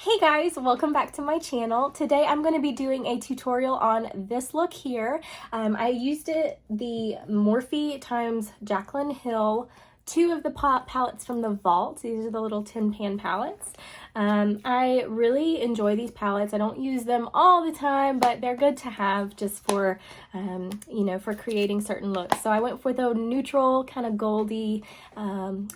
Hey guys, welcome back to my channel. Today I'm going to be doing a tutorial on this look here. I used the Morphe times Jaclyn Hill, two of the palettes from the Vault. These are the little tin pan palettes. I really enjoy these palettes. I don't use them all the time, but they're good to have just for, for creating certain looks. So I went for the neutral, kind of goldy,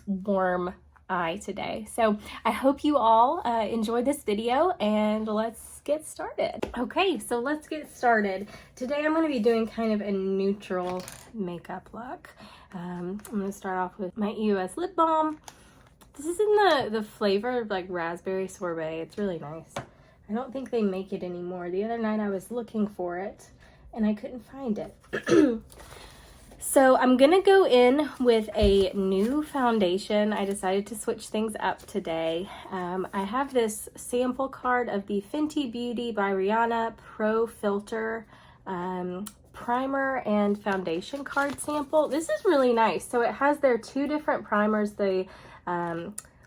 warm eye today. So I hope you all enjoy this video, and let's get started. Okay, so let's get started. Today I'm going to be doing kind of a neutral makeup look. I'm going to start off with my EOS lip balm. This is in the flavor of like raspberry sorbet. It's really nice. I don't think they make it anymore. The other night I was looking for it and I couldn't find it. So I'm gonna go in with a new foundation. I decided to switch things up today. I have this sample card of the Fenty Beauty by Rihanna Pro Filt'r primer and foundation card sample. This is really nice. So it has their two different primers.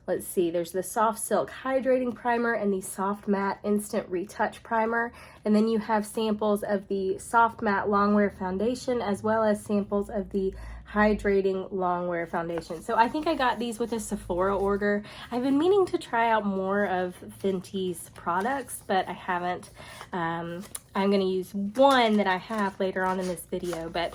Let's see, there's the Soft Silk Hydrating Primer and the Soft Matte Instant Retouch Primer. And then you have samples of the Soft Matte Longwear Foundation as well as samples of the Hydrating Longwear Foundation. So I think I got these with a Sephora order. I've been meaning to try out more of Fenty's products, but I haven't. I'm going to use one that I have later on in this video, but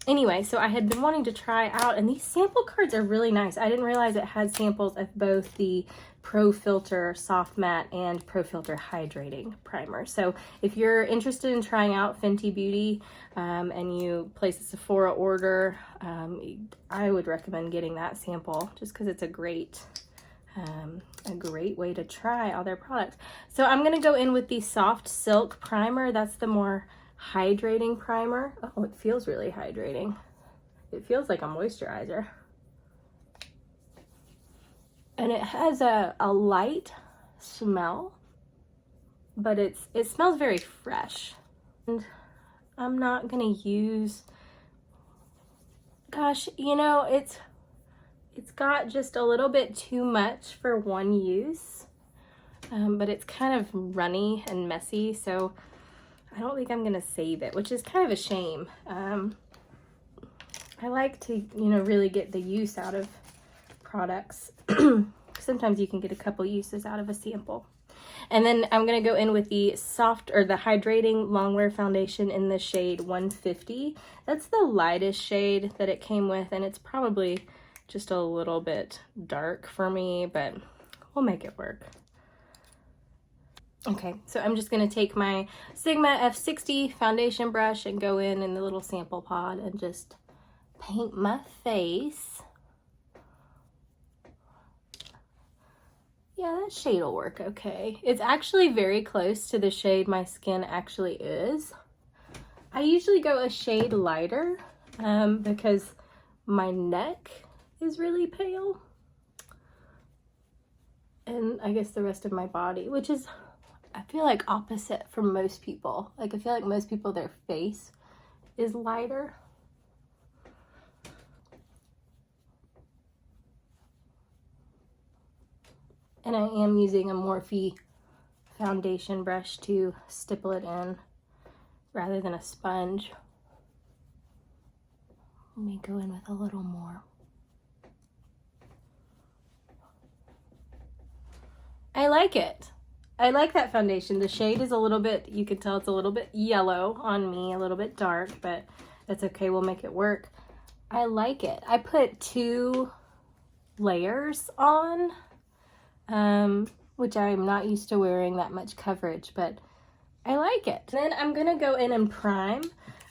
anyway, so I had been wanting to try out, and these sample cards are really nice. I didn't realize it had samples of both the Pro Filt'r Soft Matte and Pro Filt'r Hydrating Primer. So if you're interested in trying out Fenty Beauty and you place a Sephora order, I would recommend getting that sample just because it's a great way to try all their products. So I'm going to go in with the Soft Silk Primer. That's the more hydrating primer. Oh, it feels really hydrating. It feels like a moisturizer. And it has a light smell, but it smells very fresh. And I'm not gonna use, gosh, you know, it's got just a little bit too much for one use, but it's kind of runny and messy, so I don't think I'm gonna save it, which is kind of a shame. I like to, really get the use out of products. Sometimes you can get a couple uses out of a sample. And then I'm gonna go in with the the Hydrating Longwear Foundation in the shade 150. That's the lightest shade that it came with, and it's probably just a little bit dark for me, but we'll make it work. Okay, so I'm just going to take my Sigma F60 foundation brush and go in the little sample pod and just paint my face. Yeah, that shade will work okay. It's actually very close to the shade my skin actually is. I usually go a shade lighter because my neck is really pale. And I guess the rest of my body, which is, I feel like, opposite from most people. Like, I feel like most people, their face is lighter. And I am using a Morphe foundation brush to stipple it in rather than a sponge. Let me go in with a little more. I like it. I like that foundation. The shade is a little bit, you can tell it's a little bit yellow on me, a little bit dark, but that's okay. We'll make it work. I like it. I put 2 layers on, which I'm not used to wearing that much coverage, but I like it. Then I'm going to go in and prime.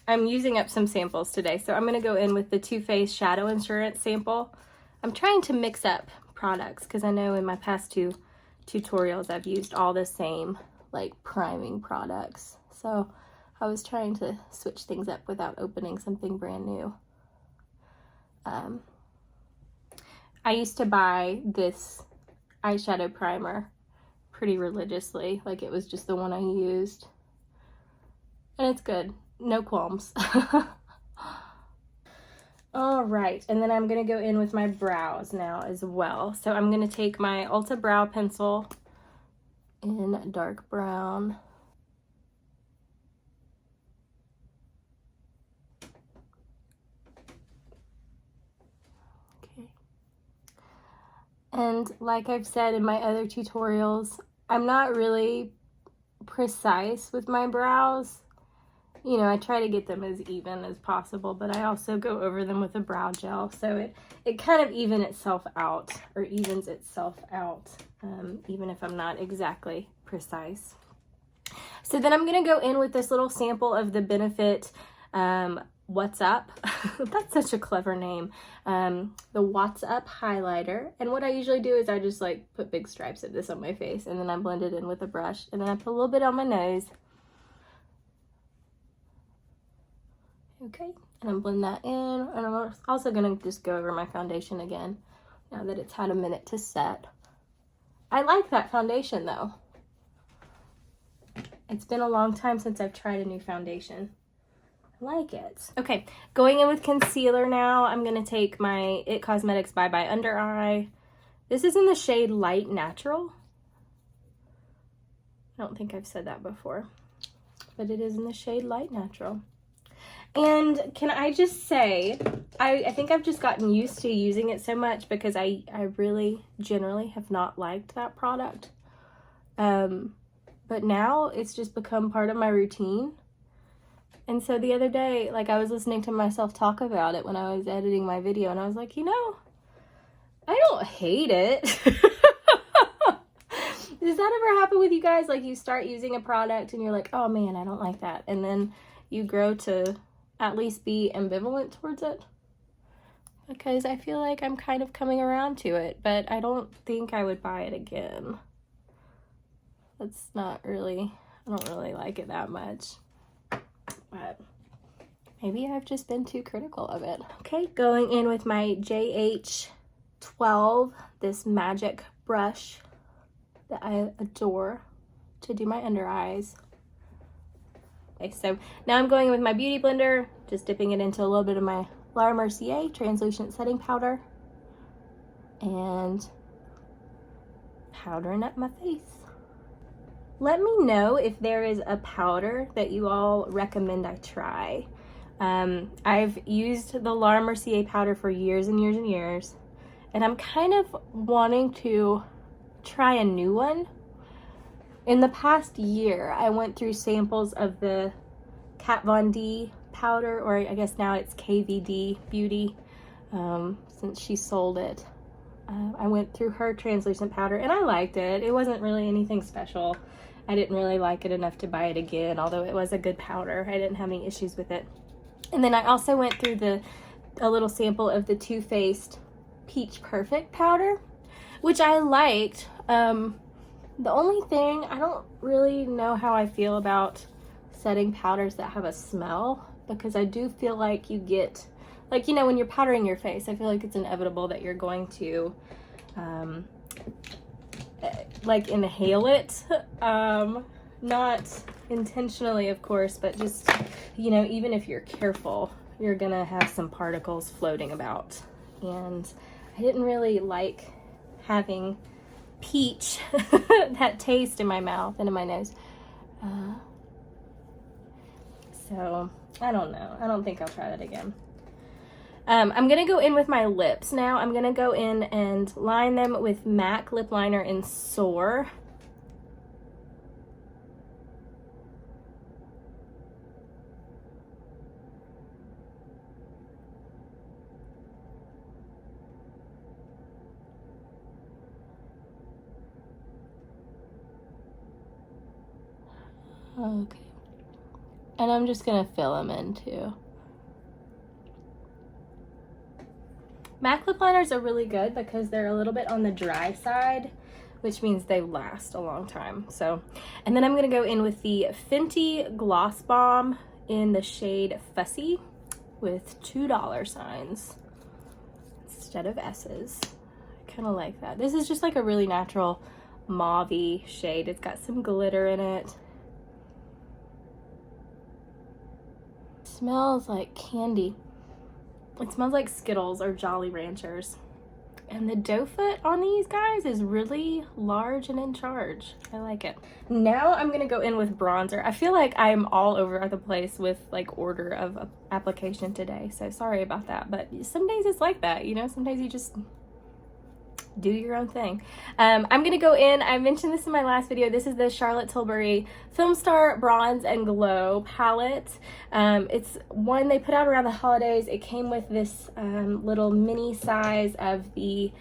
I'm using up some samples today, so I'm going to go in with the Too Faced Shadow Insurance sample. I'm trying to mix up products because I know in my past 2 tutorials I've used all the same like priming products, so I was trying to switch things up without opening something brand new. I used to buy this eyeshadow primer pretty religiously, like it was just the one I used, and it's good, no qualms. All right, and then I'm gonna go in with my brows now as well. So I'm gonna take my Ulta brow pencil in dark brown. Okay. And like I've said in my other tutorials, I'm not really precise with my brows. You know, I try to get them as even as possible, but I also go over them with a brow gel, so it kind of evens itself out, even if I'm not exactly precise. So then I'm going to go in with this little sample of the Benefit What's Up. That's such a clever name. The What's Up highlighter. And what I usually do is I just like put big stripes of this on my face, and then I blend it in with a brush, and then I put a little bit on my nose. Okay, and I'm blend that in, and I'm also gonna just go over my foundation again now that it's had a minute to set. I like that foundation though. It's been a long time since I've tried a new foundation. I like it. Okay, going in with concealer now. I'm gonna take my It Cosmetics Bye Bye Under Eye. This is in the shade Light Natural. I don't think I've said that before, but it is in the shade Light Natural. And can I just say, I think I've just gotten used to using it so much because I really generally have not liked that product. But now it's just become part of my routine. And so the other day, like I was listening to myself talk about it when I was editing my video, and I was like, you know, I don't hate it. Does that ever happen with you guys? Like you start using a product and you're like, oh man, I don't like that. And then you grow to at least be ambivalent towards it, because I feel like I'm kind of coming around to it, but I don't think I would buy it again. That's not really, I don't really like it that much, but maybe I've just been too critical of it. Okay, going in with my JH12, this magic brush that I adore to do my under eyes. Okay, so now I'm going with my Beautyblender, just dipping it into a little bit of my Mercier translucent setting powder and powdering up my face. Let me know if there is a powder that you all recommend I try. I've used the Mercier powder for years and years and years, and I'm kind of wanting to try a new one. In the past year, I went through samples of the Kat Von D powder, or I guess now it's KVD Beauty, since she sold it. I went through her translucent powder, and I liked it. It wasn't really anything special. I didn't really like it enough to buy it again, although it was a good powder. I didn't have any issues with it. And then I also went through a little sample of the Too Faced Peach Perfect powder, which I liked. The only thing, I don't really know how I feel about setting powders that have a smell, because I do feel like you get, like, you know, when you're powdering your face, I feel like it's inevitable that you're going to, like, inhale it. Not intentionally, of course, but just, you know, even if you're careful, you're gonna have some particles floating about. And I didn't really like having peach that taste in my mouth and in my nose, so I don't know. I don't think I'll try that again. I'm gonna go in with my lips now. I'm gonna go in and line them with MAC lip liner in Soar. Okay, and I'm just gonna fill them in too. MAC lip liners are really good because they're a little bit on the dry side, which means they last a long time. So, and then I'm gonna go in with the Fenty Gloss Bomb in the shade Fussy with $2 signs instead of S's. I kind of like that. This is just like a really natural mauve-y shade. It's got some glitter in it. Smells like candy. It smells like Skittles or Jolly Ranchers. And the doe foot on these guys is really large and in charge. I like it. Now I'm gonna go in with bronzer. I feel like I'm all over the place with like order of application today, so sorry about that. But some days it's like that, you know, some days you just do your own thing. I'm gonna go in, I mentioned this in my last video, this is the Charlotte Tilbury Filmstar Bronze and Glow palette. It's one they put out around the holidays. It came with this little mini size of the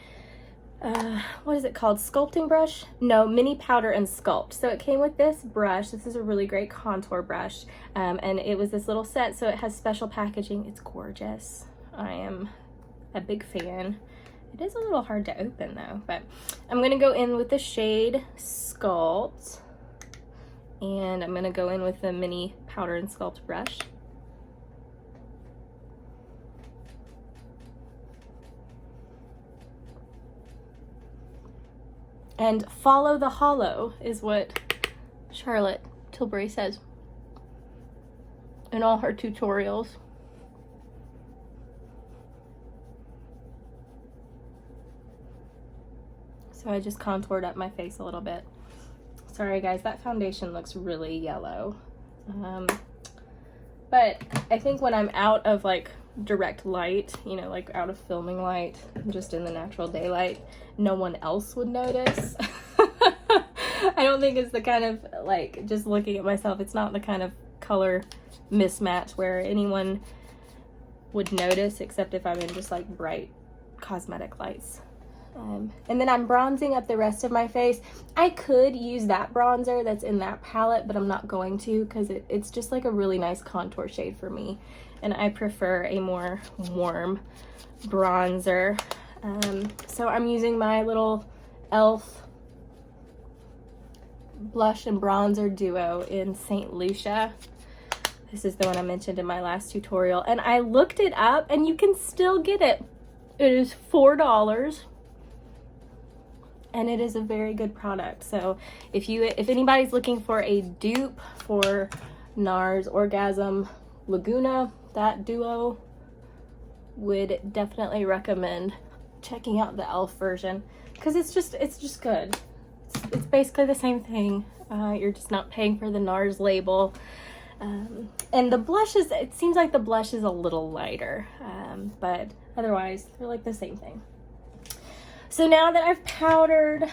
what is it called, sculpting brush? No, mini powder and sculpt. So it came with this brush. This is a really great contour brush, and it was this little set, so it has special packaging. It's gorgeous. I am a big fan. It is a little hard to open though, but I'm gonna go in with the shade Sculpt, and I'm gonna go in with the mini powder and sculpt brush. And follow the hollow is what Charlotte Tilbury says in all her tutorials. So I just contoured up my face a little bit. Sorry guys, that foundation looks really yellow. But I think when I'm out of like direct light, you know, like out of filming light, just in the natural daylight, no one else would notice. I don't think it's the kind of, like, just looking at myself, it's not the kind of color mismatch where anyone would notice, except if I'm in just like bright cosmetic lights. And then I'm bronzing up the rest of my face. I could use that bronzer that's in that palette, but I'm not going to because it's just like a really nice contour shade for me. And I prefer a more warm bronzer. So I'm using my little e.l.f. blush and bronzer duo in St. Lucia. This is the one I mentioned in my last tutorial. And I looked it up and you can still get it. It is $4. And it is a very good product. So if anybody's looking for a dupe for NARS Orgasm Laguna, that duo, would definitely recommend checking out the e.l.f. version because it's just good. It's basically the same thing. You're just not paying for the NARS label. And the blushes, it seems like the blush is a little lighter, but otherwise they're like the same thing. So now that I've powdered,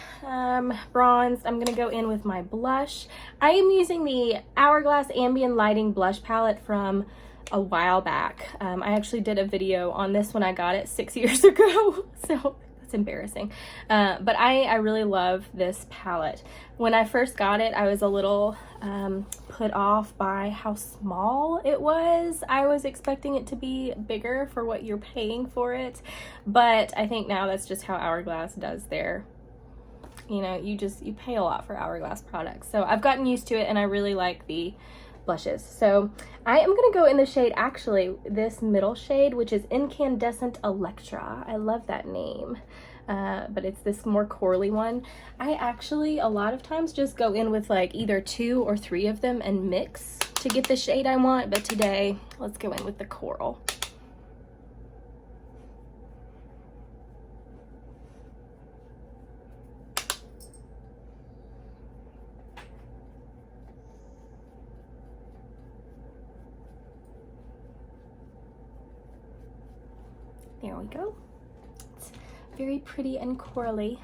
bronzed, I'm gonna go in with my blush. I am using the Hourglass Ambient Lighting Blush Palette from a while back. I actually did a video on this when I got it 6 years ago, so that's embarrassing. But I really love this palette. When I first got it, I was a little put off by how small it was. I was expecting it to be bigger for what you're paying for it, but I think now that's just how Hourglass does their, you know, you pay a lot for Hourglass products. So I've gotten used to it and I really like the blushes. So I am gonna go in the shade, actually this middle shade, which is Incandescent Electra. I love that name. But it's this more corally one. I actually a lot of times just go in with like either 2 or 3 of them and mix to get the shade I want, but today let's go in with the coral. There we go. It's very pretty and corally.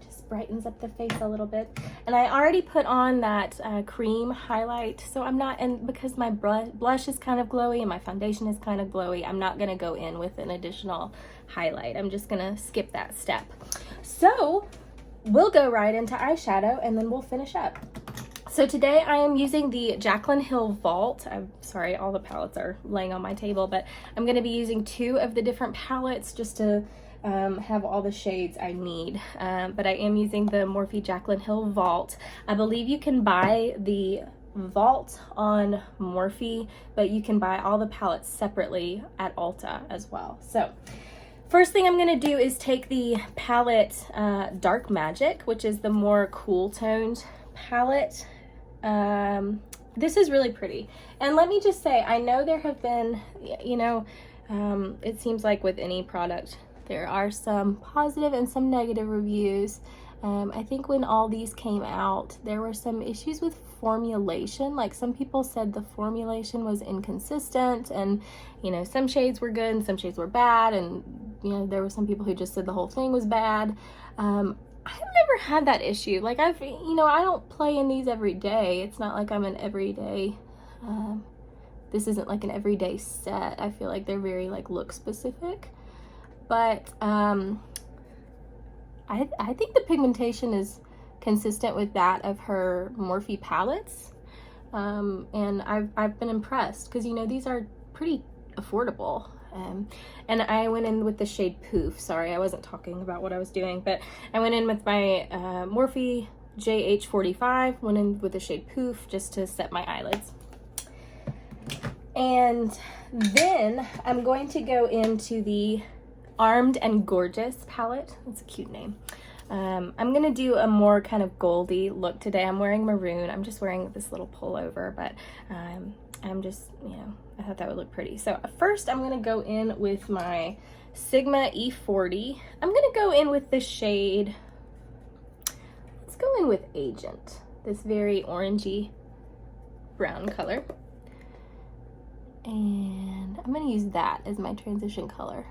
Just brightens up the face a little bit. And I already put on that cream highlight, so I'm not, and because my blush is kind of glowy and my foundation is kind of glowy, I'm not gonna go in with an additional highlight. I'm just gonna skip that step. So we'll go right into eyeshadow and then we'll finish up. So today I am using the Jaclyn Hill Vault. I'm sorry, all the palettes are laying on my table, but I'm going to be using 2 of the different palettes just to have all the shades I need. But I am using the Morphe Jaclyn Hill Vault. I believe you can buy the Vault on Morphe, but you can buy all the palettes separately at Ulta as well. So first thing I'm going to do is take the palette Dark Magic, which is the more cool toned palette. This is really pretty, and let me just say, I know there have been, you know, it seems like with any product There are some positive and some negative reviews. I think when all these came out, there were some issues with formulation. Like some people said the formulation was inconsistent, and you know, some shades were good and some shades were bad, and you know, there were some people who just said the whole thing was bad. I've never had that issue. Like I don't play in these every day. It's not like I'm an everyday, this isn't like an everyday set. I feel like they're very like look specific, but I think the pigmentation is consistent with that of her Morphe palettes, and I've been impressed because, you know, these are pretty affordable. And I went in with the shade Poof. Sorry, I wasn't talking about what I was doing, but I went in with my Morphe JH45, went in with the shade Poof just to set my eyelids. And then I'm going to go into the Armed and Gorgeous palette. That's a cute name. I'm gonna do a more kind of goldy look today. I'm wearing maroon. I'm just wearing this little pullover, but I'm just, you know, I thought that would look pretty. So first I'm gonna go in with my Sigma E40. I'm gonna go in with the shade, let's go in with Agent, this very orangey brown color. And I'm gonna use that as my transition color.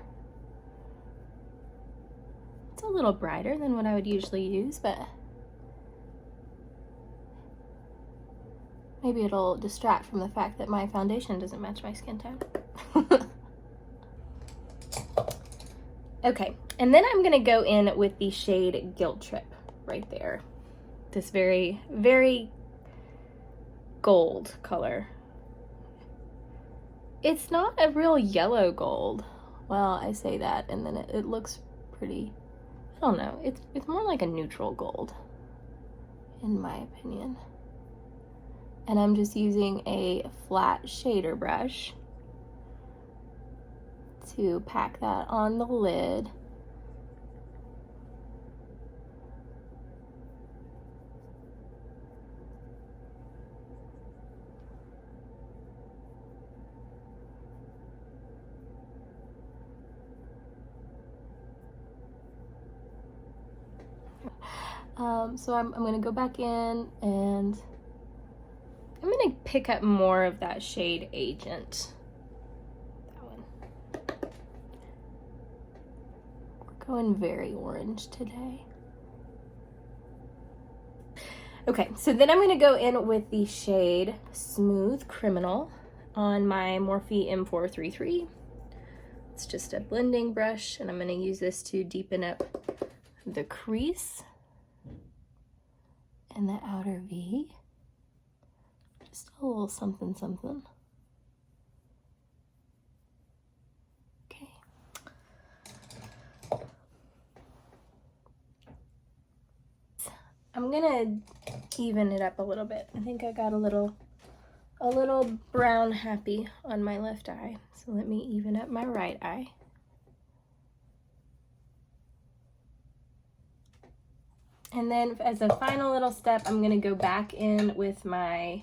It's a little brighter than what I would usually use, but maybe it'll distract from the fact that my foundation doesn't match my skin tone. Okay, and then I'm gonna go in with the shade Guilt Trip right there. This very, very gold color. It's not a real yellow gold. Well, I say that and then it looks pretty, I don't know, it's more like a neutral gold, in my opinion. And I'm just using a flat shader brush to pack that on the lid. So I'm gonna go back in and I'm gonna pick up more of that shade Agent. That one. We're going very orange today. Okay, so then I'm gonna go in with the shade Smooth Criminal on my Morphe M433. It's just a blending brush, and I'm gonna use this to deepen up the crease and the outer V. Just a little something something. Okay. I'm gonna even it up a little bit. I think I got a little brown happy on my left eye. So let me even up my right eye. And then as a final little step, I'm gonna go back in with my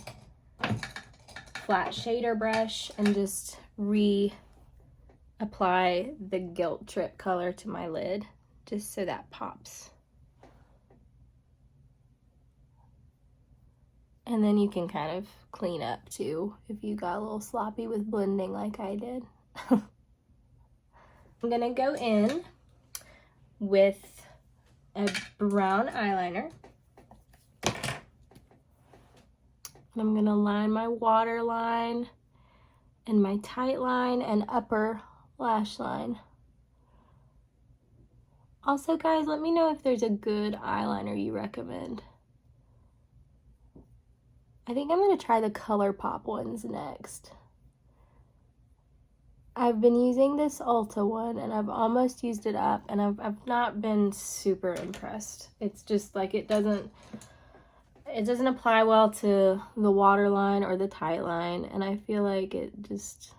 flat shader brush and just reapply the Guilt Trip color to my lid, just so that pops. And then you can kind of clean up too if you got a little sloppy with blending like I did. I'm gonna go in with a brown eyeliner. I'm gonna line my waterline and my tight line and upper lash line. Also, guys, let me know if there's a good eyeliner you recommend. I think I'm gonna try the ColourPop ones next. I've been using this Ulta one and I've almost used it up, and I've not been super impressed. It's just like it doesn't apply well to the waterline or the tight line, and I feel like it's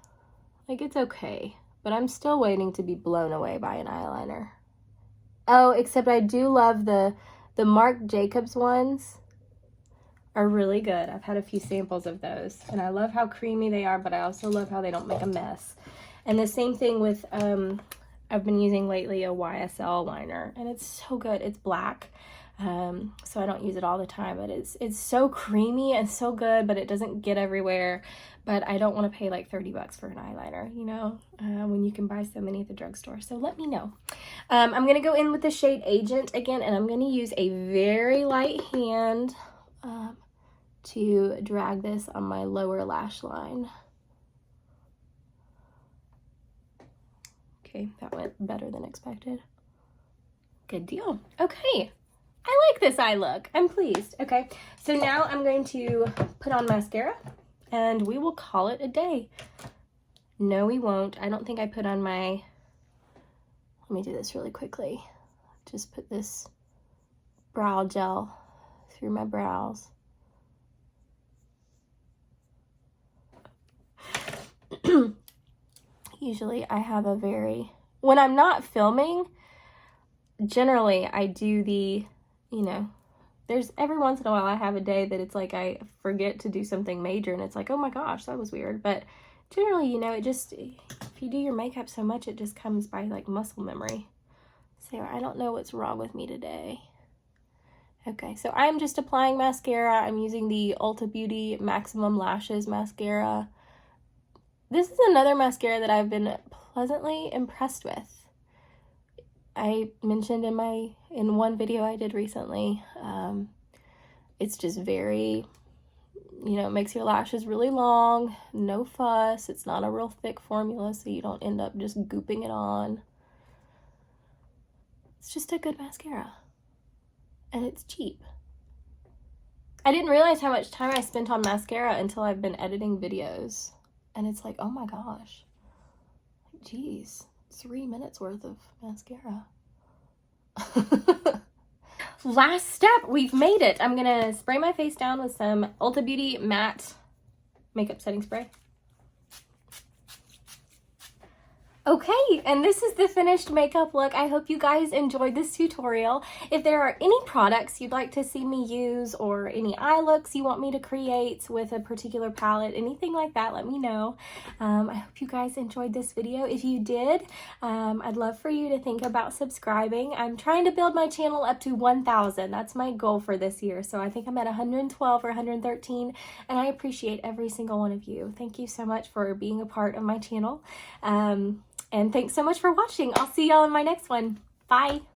okay, but I'm still waiting to be blown away by an eyeliner. Oh, except I do love the Marc Jacobs ones. Are really good. I've had a few samples of those, and I love how creamy they are, but I also love how they don't make a mess. And the same thing with I've been using lately a YSL liner, and it's so good. It's black, so I don't use it all the time, but it's so creamy and so good, but it doesn't get everywhere. But I don't want to pay like 30 bucks for an eyeliner, you know, when you can buy so many at the drugstore. So let me know. I'm going to go in with the shade Agent again, and I'm going to use a very light hand to drag this on my lower lash line. Okay, that went better than expected. Good deal. Okay, I like this eye look. I'm pleased. Okay, so now I'm going to put on mascara, and we will call it a day. No, we won't. I don't think I put on my... Let me do this really quickly. Just put this brow gel through my brows. Usually I have a very... When I'm not filming, generally I do the, you know, there's every once in a while I have a day that it's like I forget to do something major and it's like, oh my gosh, that was weird. But generally, you know, it just, if you do your makeup so much, it just comes by like muscle memory. So I don't know what's wrong with me today. Okay, so I'm just applying mascara. I'm using the Ulta Beauty Maximum Lashes mascara. This is another mascara that I've been pleasantly impressed with. I mentioned in one video I did recently, it's just very, you know, it makes your lashes really long, no fuss. It's not a real thick formula, so you don't end up just gooping it on. It's just a good mascara, and it's cheap. I didn't realize how much time I spent on mascara until I've been editing videos. And it's like, oh my gosh, geez, 3 minutes worth of mascara. Last step, we've made it. I'm gonna spray my face down with some Ulta Beauty Matte Makeup Setting Spray. Okay, and this is the finished makeup look. I hope you guys enjoyed this tutorial. If there are any products you'd like to see me use or any eye looks you want me to create with a particular palette, anything like that, let me know. I hope you guys enjoyed this video. If you did, I'd love for you to think about subscribing. I'm trying to build my channel up to 1,000. That's my goal for this year. So I think I'm at 112 or 113, and I appreciate every single one of you. Thank you so much for being a part of my channel. And thanks so much for watching. I'll see y'all in my next one. Bye.